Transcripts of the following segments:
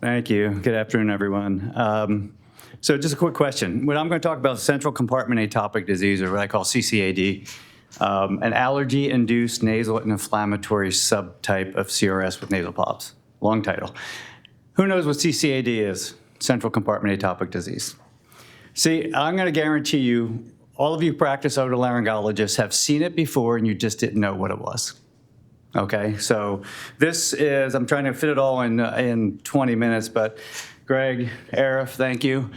Thank you. Good afternoon, everyone. So just a quick question. What I'm going to talk about is central compartment atopic disease, or what I call CCAD, an allergy-induced nasal and inflammatory subtype of CRS with nasal polyps. Long title. Who knows what CCAD is? Central compartment atopic disease. See, I'm going to guarantee you, all of you practice otolaryngologists have seen it before and you just didn't know what it was. Okay, so this is, I'm trying to fit it all in 20 minutes, but Greg, Arif, thank you.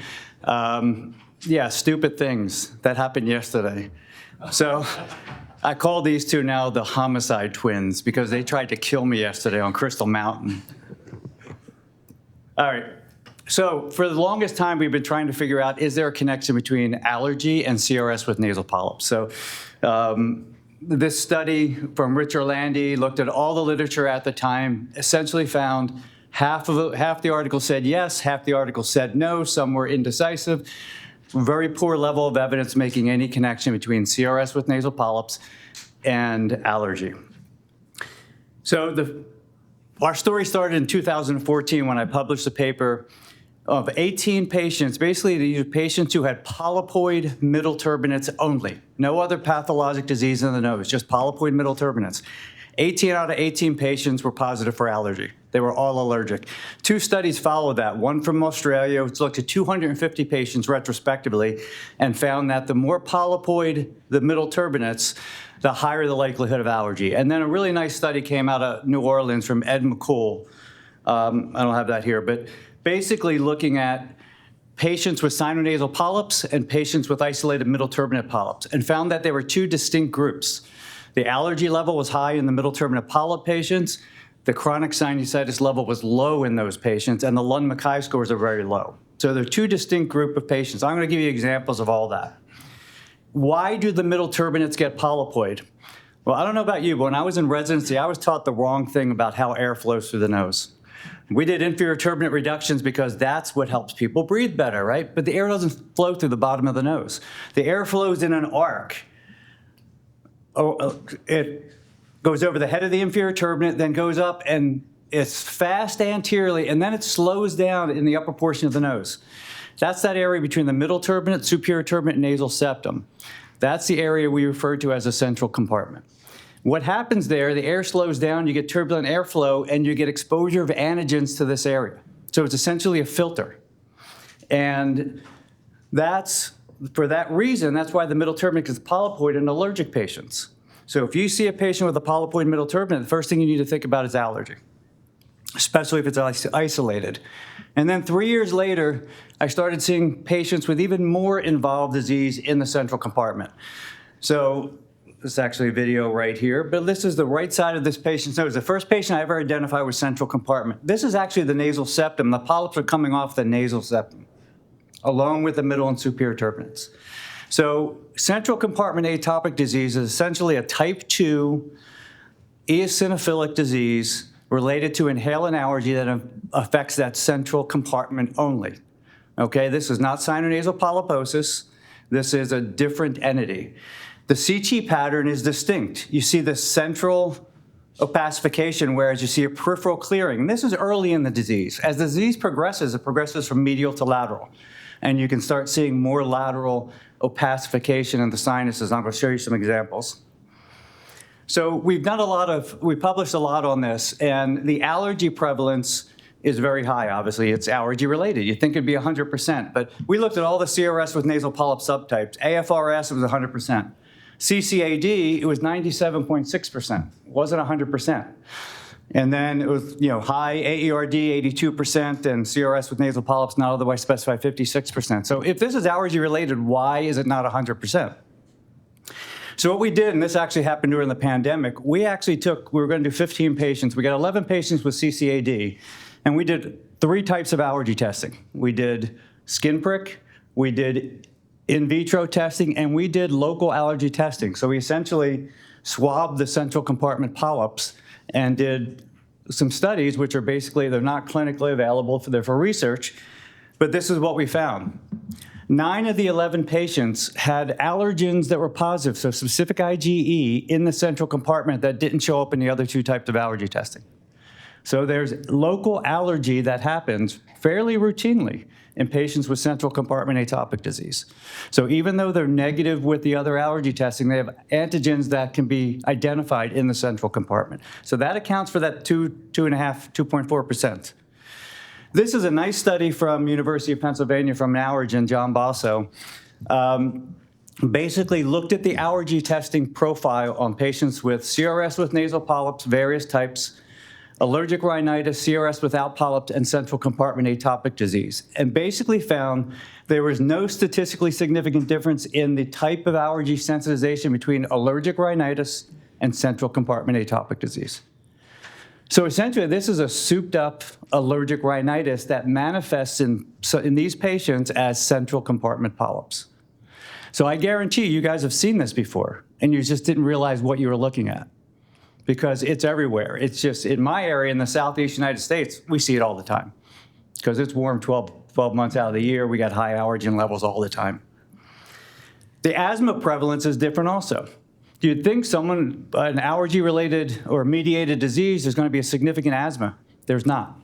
Yeah, stupid things that happened yesterday. So I call these two now the homicide twins because they tried to kill me yesterday on Crystal Mountain. All right, so for the longest time, we've been trying to figure out, is there a connection between allergy and CRS with nasal polyps? So this study from Rich Orlandi looked at all the literature at the time, essentially found half the article said yes, half the article said no, some were indecisive. Very poor level of evidence making any connection between CRS with nasal polyps and allergy. So our story started in 2014 when I published a paper of 18 patients. Basically, these are patients who had polypoid middle turbinates only. No other pathologic disease in the nose, just polypoid middle turbinates. 18 out of 18 patients were positive for allergy. They were all allergic. Two studies followed that, one from Australia, which looked at 250 patients retrospectively, and found that the more polypoid the middle turbinates, the higher the likelihood of allergy. And then a really nice study came out of New Orleans from Ed McCool. I don't have that here, but basically looking at patients with sinonasal polyps and patients with isolated middle turbinate polyps, and found that there were two distinct groups. The allergy level was high in the middle turbinate polyp patients. The chronic sinusitis level was low in those patients, and the Lund-Mackay scores are very low. So there are two distinct groups of patients. I'm going to give you examples of all that. Why do the middle turbinates get polypoid? Well, I don't know about you, but when I was in residency, I was taught the wrong thing about how air flows through the nose. We did inferior turbinate reductions because that's what helps people breathe better, right? But the air doesn't flow through the bottom of the nose. The air flows in an arc. It goes over the head of the inferior turbinate, then goes up, and it's fast anteriorly, and then it slows down in the upper portion of the nose. That's that area between the middle turbinate, superior turbinate, and nasal septum. That's the area we refer to as a central compartment. What happens there, the air slows down, you get turbulent airflow, and you get exposure of antigens to this area. So it's essentially a filter. And for that reason, that's why the middle turbinate is polypoid in allergic patients. So if you see a patient with a polypoid middle turbinate, the first thing you need to think about is allergy, especially if it's isolated. And then 3 years later, I started seeing patients with even more involved disease in the central compartment. So this is actually a video right here, but this is the right side of this patient's nose. The first patient I ever identified was central compartment. This is actually the nasal septum. The polyps are coming off the nasal septum, along with the middle and superior turbinates. So central compartment atopic disease is essentially a type 2 eosinophilic disease related to inhalant allergy that affects that central compartment only. Okay, this is not sinonasal polyposis. This is a different entity. The CT pattern is distinct. You see the central opacification, whereas you see a peripheral clearing. And this is early in the disease. As the disease progresses, it progresses from medial to lateral. And you can start seeing more lateral opacification in the sinuses. I'm going to show you some examples. So we published a lot on this, and the allergy prevalence is very high, obviously. It's allergy related. You'd think it'd be 100%, but we looked at all the CRS with nasal polyp subtypes. AFRS, it was 100%. CCAD, it was 97.6%. It wasn't 100%. And then it was, high AERD, 82%, and CRS with nasal polyps not otherwise specified, 56%. So if this is allergy related, why is it not 100%? So what we did, and this actually happened during the pandemic, we were going to do 15 patients. We got 11 patients with CCAD, and we did 3 types of allergy testing. We did skin prick, we did in vitro testing, and we did local allergy testing. So we essentially swabbed the central compartment polyps and did some studies, which are basically, they're not clinically available, they're for research, but this is what we found. 9 of the 11 patients had allergens that were positive, so specific IgE in the central compartment that didn't show up in the other 2 types of allergy testing. So there's local allergy that happens fairly routinely in patients with central compartment atopic disease. So even though they're negative with the other allergy testing, they have antigens that can be identified in the central compartment. So that accounts for that 2.4%. This is a nice study from University of Pennsylvania from an allergen, John Basso. Basically looked at the allergy testing profile on patients with CRS with nasal polyps, various types, allergic rhinitis, CRS without polyps, and central compartment atopic disease, and basically found there was no statistically significant difference in the type of allergy sensitization between allergic rhinitis and central compartment atopic disease. So essentially, this is a souped-up allergic rhinitis that manifests in these patients as central compartment polyps. So I guarantee you guys have seen this before, and you just didn't realize what you were looking at, because it's everywhere. It's just in my area in the Southeast United States, we see it all the time because it's warm 12 months out of the year. We got high allergen levels all the time. The asthma prevalence is different also. You'd think an allergy-related or mediated disease, there's going to be a significant asthma. There's not.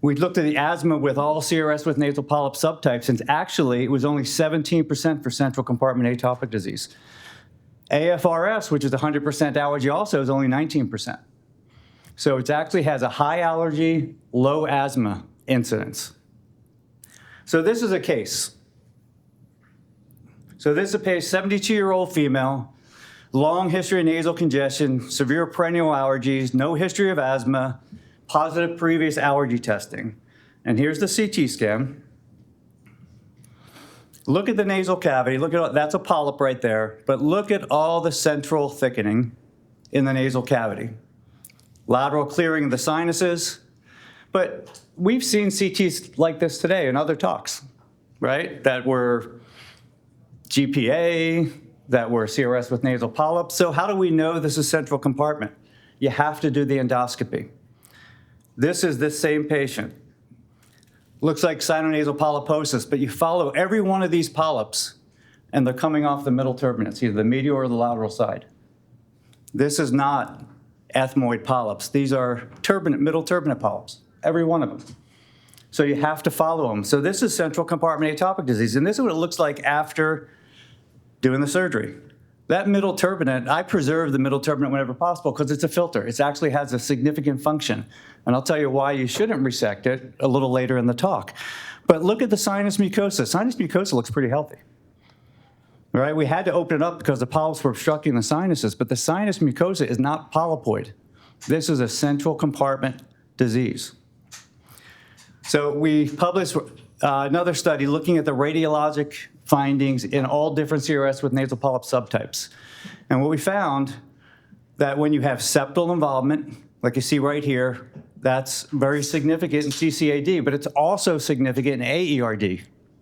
We looked at the asthma with all CRS with nasal polyp subtypes, and actually it was only 17% for central compartment atopic disease. AFRS, which is 100% allergy also, is only 19%. So it actually has a high allergy, low asthma incidence. So this is a case. So this is a patient, 72-year-old female, long history of nasal congestion, severe perennial allergies, no history of asthma, positive previous allergy testing. And here's the CT scan. Look at the nasal cavity. Look at that's a polyp right there. But look at all the central thickening in the nasal cavity. Lateral clearing of the sinuses. But we've seen CTs like this today in other talks, right? That were GPA, that were CRS with nasal polyps. So how do we know this is central compartment? You have to do the endoscopy. This is this same patient. Looks like sinonasal polyposis, but you follow every one of these polyps, and they're coming off the middle turbinates, either the medial or the lateral side. This is not ethmoid polyps. These are middle turbinate polyps, every one of them. So you have to follow them. So this is central compartment atopic disease, and this is what it looks like after doing the surgery. That middle turbinate, I preserve the middle turbinate whenever possible because it's a filter. It actually has a significant function. And I'll tell you why you shouldn't resect it a little later in the talk. But look at the sinus mucosa. Sinus mucosa looks pretty healthy. Right? We had to open it up because the polyps were obstructing the sinuses, but the sinus mucosa is not polypoid. This is a central compartment disease. So we published another study looking at the radiologic findings in all different CRS with nasal polyp subtypes. And what we found that when you have septal involvement, like you see right here, that's very significant in CCAD, but it's also significant in AERD,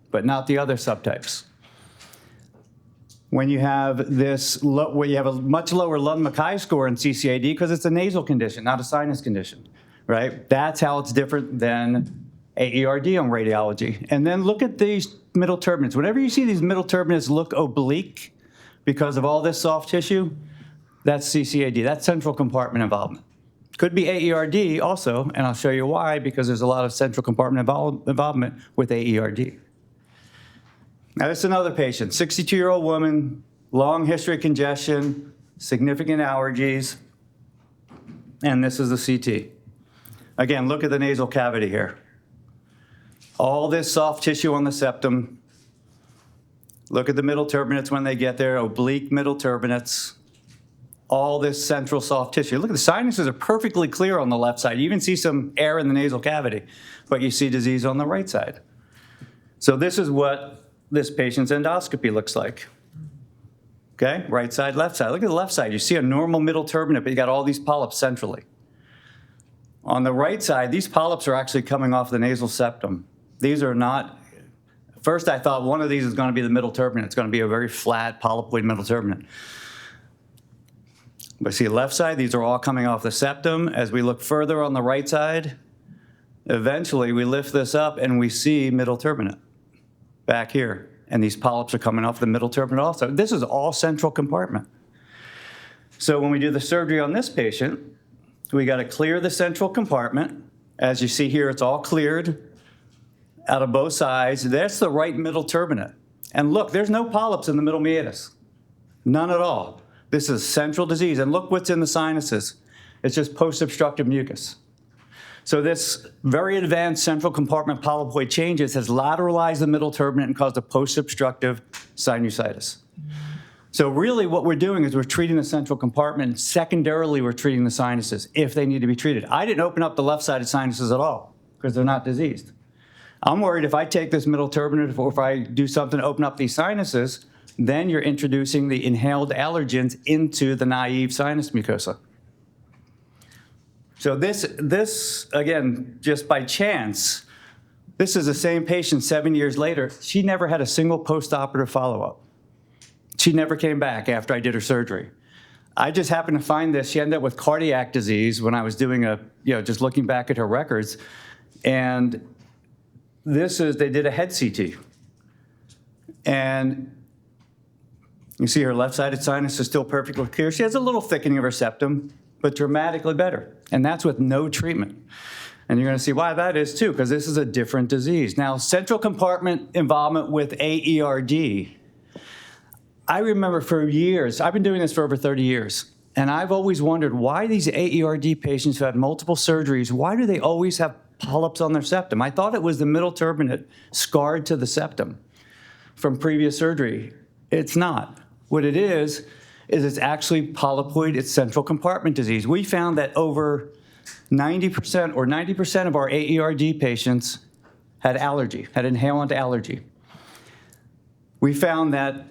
but not the other subtypes. When you have this, where you have a much lower Lund-Mackay score in CCAD because it's a nasal condition, not a sinus condition, right? That's how it's different than AERD on radiology. And then look at these middle turbinates. Whenever you see these middle turbinates look oblique because of all this soft tissue, that's CCAD. That's central compartment involvement. Could be AERD also, and I'll show you why, because there's a lot of central compartment involvement with AERD. Now this is another patient, 62-year-old woman, long history of congestion, significant allergies, and this is the CT. Again, look at the nasal cavity here. All this soft tissue on the septum. Look at the middle turbinates when they get there, oblique middle turbinates. All this central soft tissue. Look, the sinuses are perfectly clear on the left side. You even see some air in the nasal cavity, but you see disease on the right side. So this is what this patient's endoscopy looks like. Okay, right side, left side. Look at the left side. You see a normal middle turbinate, but you got all these polyps centrally. On the right side, these polyps are actually coming off the nasal septum. These are not, first I thought one of these is going to be the middle turbinate. It's going to be a very flat polypoid middle turbinate. But see the left side, these are all coming off the septum. As we look further on the right side, eventually we lift this up and we see middle turbinate back here. And these polyps are coming off the middle turbinate also. This is all central compartment. So when we do the surgery on this patient, we got to clear the central compartment. As you see here, it's all cleared out of both sides. That's the right middle turbinate. And look, there's no polyps in the middle meatus. None at all. This is central disease. And look what's in the sinuses. It's just post-obstructive mucus. So this very advanced central compartment polypoid changes has lateralized the middle turbinate and caused a post-obstructive sinusitis. So really what we're doing is we're treating the central compartment, and secondarily we're treating the sinuses if they need to be treated. I didn't open up the left-sided sinuses at all because they're not diseased. I'm worried if I take this middle turbinate or if I do something to open up these sinuses, then you're introducing the inhaled allergens into the naive sinus mucosa. So this again, just by chance, this is the same patient 7 years later. She never had a single post-operative follow-up. She never came back after I did her surgery. I just happened to find this. She ended up with cardiac disease when I was doing just looking back at her records. And they did a head CT. And you see her left-sided sinus is still perfectly clear. She has a little thickening of her septum, but dramatically better. And that's with no treatment. And you're gonna see why that is too, because this is a different disease. Now, central compartment involvement with AERD. I remember for years, I've been doing this for over 30 years, and I've always wondered why these AERD patients who had multiple surgeries, why do they always have polyps on their septum? I thought it was the middle turbinate scarred to the septum from previous surgery. It's not. What it is it's actually polypoid, it's central compartment disease. We found that over 90% of our AERD patients had allergy, had inhalant allergy. We found that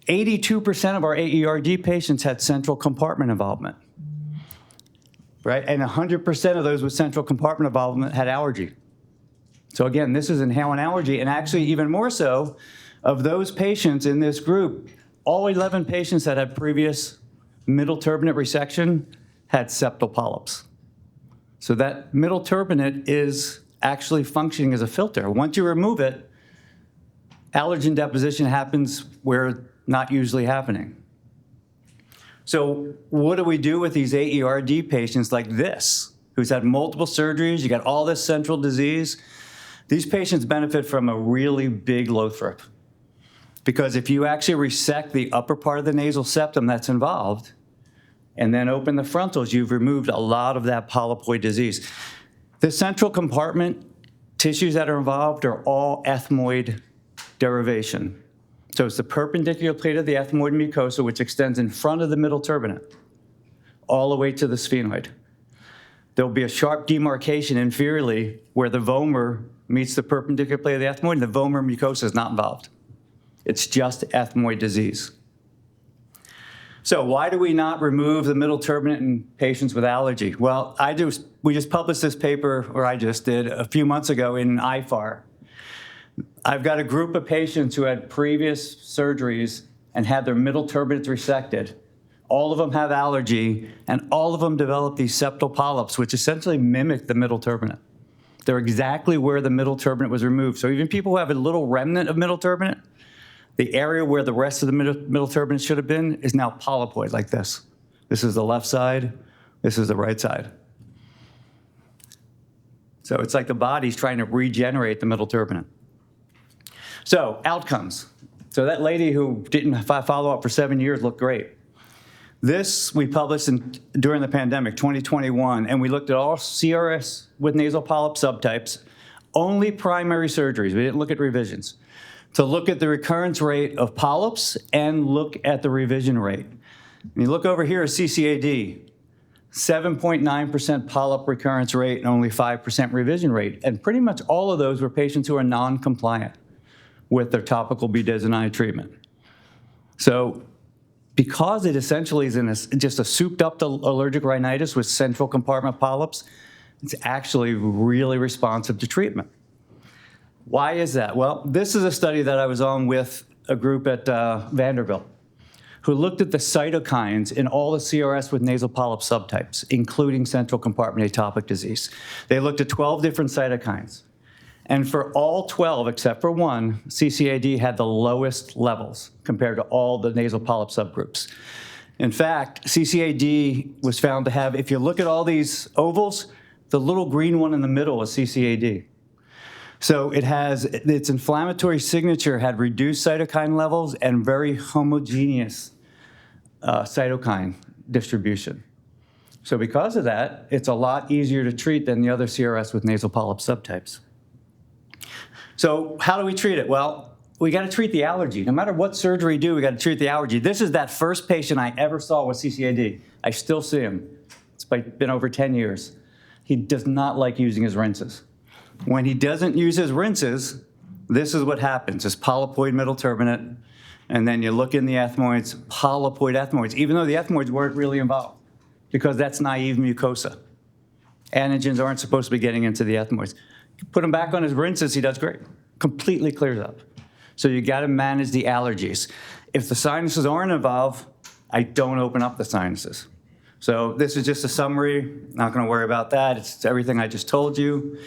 82% of our AERD patients had central compartment involvement, right? And 100% of those with central compartment involvement had allergy. So again, this is inhalant allergy, and actually even more so, of those patients in this group, all 11 patients that had previous middle turbinate resection had septal polyps. So that middle turbinate is actually functioning as a filter. Once you remove it, allergen deposition happens where not usually happening. So what do we do with these AERD patients like this, who's had multiple surgeries, you got all this central disease? These patients benefit from a really big Lothrop. Because if you actually resect the upper part of the nasal septum that's involved, and then open the frontals, you've removed a lot of that polypoid disease. The central compartment tissues that are involved are all ethmoid derivation. So it's the perpendicular plate of the ethmoid mucosa, which extends in front of the middle turbinate, all the way to the sphenoid. There'll be a sharp demarcation inferiorly where the vomer meets the perpendicular plate of the ethmoid, and the vomer mucosa is not involved. It's just ethmoid disease. So why do we not remove the middle turbinate in patients with allergy? Well, we just published this paper, or I just did, a few months ago in IFAR. I've got a group of patients who had previous surgeries and had their middle turbinates resected. All of them have allergy, and all of them develop these septal polyps, which essentially mimic the middle turbinate. They're exactly where the middle turbinate was removed. So even people who have a little remnant of middle turbinate, the area where the rest of the middle turbinate should have been is now polypoid like this. This is the left side, this is the right side. So it's like the body's trying to regenerate the middle turbinate. So outcomes. So that lady who didn't follow up for 7 years looked great. This we published during the pandemic, 2021, and we looked at all CRS with nasal polyp subtypes, only primary surgeries. We didn't look at revisions. To look at the recurrence rate of polyps and look at the revision rate. And you look over here at CCAD, 7.9% polyp recurrence rate and only 5% revision rate. And pretty much all of those were patients who are non-compliant with their topical budesonide treatment. So because it essentially is just a souped-up allergic rhinitis with central compartment polyps, it's actually really responsive to treatment. Why is that? Well, this is a study that I was on with a group at Vanderbilt who looked at the cytokines in all the CRS with nasal polyp subtypes, including central compartment atopic disease. They looked at 12 different cytokines. And for all 12, except for one, CCAD had the lowest levels compared to all the nasal polyp subgroups. In fact, CCAD was found to have, if you look at all these ovals, the little green one in the middle is CCAD. So it has, its inflammatory signature had reduced cytokine levels and very homogeneous cytokine distribution. So because of that, it's a lot easier to treat than the other CRS with nasal polyp subtypes. So how do we treat it? Well, we got to treat the allergy. No matter what surgery we do, we got to treat the allergy. This is that first patient I ever saw with CCAD. I still see him. It's been over 10 years. He does not like using his rinses. When he doesn't use his rinses, this is what happens. It's polypoid middle turbinate, and then you look in the ethmoids, polypoid ethmoids, even though the ethmoids weren't really involved, because that's naive mucosa. Antigens aren't supposed to be getting into the ethmoids. Put him back on his rinses, he does great. Completely clears up. So you got to manage the allergies. If the sinuses aren't involved, I don't open up the sinuses. So this is just a summary. Not going to worry about that. It's everything I just told you.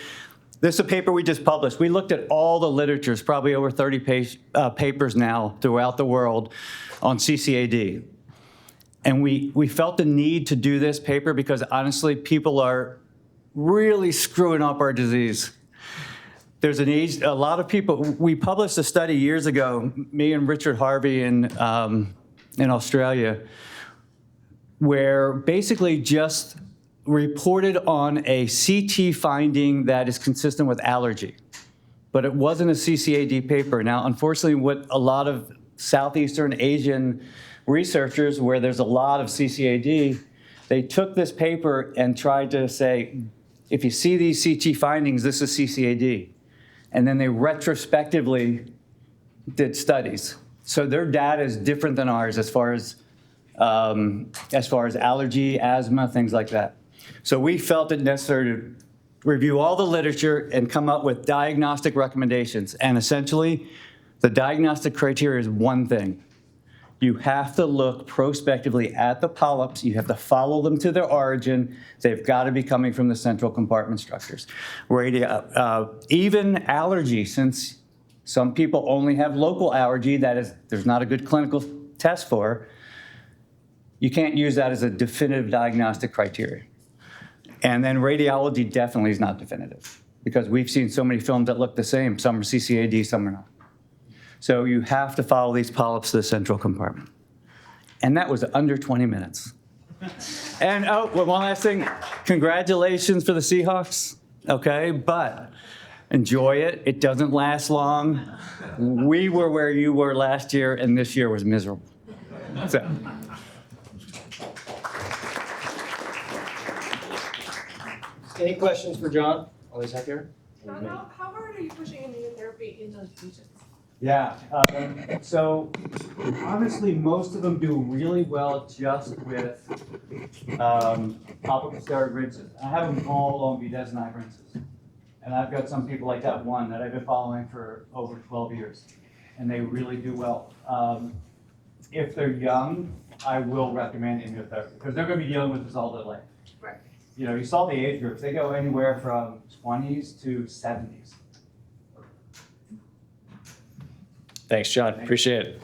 This is a paper we just published. We looked at all the literatures, probably over 30 papers now throughout the world on CCAD. And we felt the need to do this paper because honestly, people are really screwing up our disease. There's a lot of people, we published a study years ago, me and Richard Harvey in Australia, where basically just reported on a CT finding that is consistent with allergy, but it wasn't a CCAD paper. Now, unfortunately, what a lot of Southeastern Asian researchers, where there's a lot of CCAD, they took this paper and tried to say, if you see these CT findings, this is CCAD. And then they retrospectively did studies. So their data is different than ours as far as allergy, asthma, things like that. So we felt it necessary to review all the literature and come up with diagnostic recommendations. And essentially, the diagnostic criteria is one thing. You have to look prospectively at the polyps. You have to follow them to their origin. They've got to be coming from the central compartment structures. Even allergy, since some people only have local allergy, that is, there's not a good clinical test for, you can't use that as a definitive diagnostic criteria. And then radiology definitely is not definitive because we've seen so many films that look the same. Some are CCAD, some are not. So you have to follow these polyps to the central compartment. And that was under 20 minutes. And oh, one last thing. Congratulations for the Seahawks, okay? But enjoy it. It doesn't last long. We were where you were last year, and this year was miserable. So. Any questions for John? Always up here. John, how hard are you pushing immunotherapy in those patients? Yeah, so honestly, most of them do really well just with topical steroid rinses. I have them all on budesonide rinses. And I've got some people like that one that I've been following for over 12 years, and they really do well. If they're young, I will recommend immunotherapy because they're going to be dealing with this all their life. Right. You know, you saw the age groups. They go anywhere from 20s to 70s. Thanks, John. Appreciate it.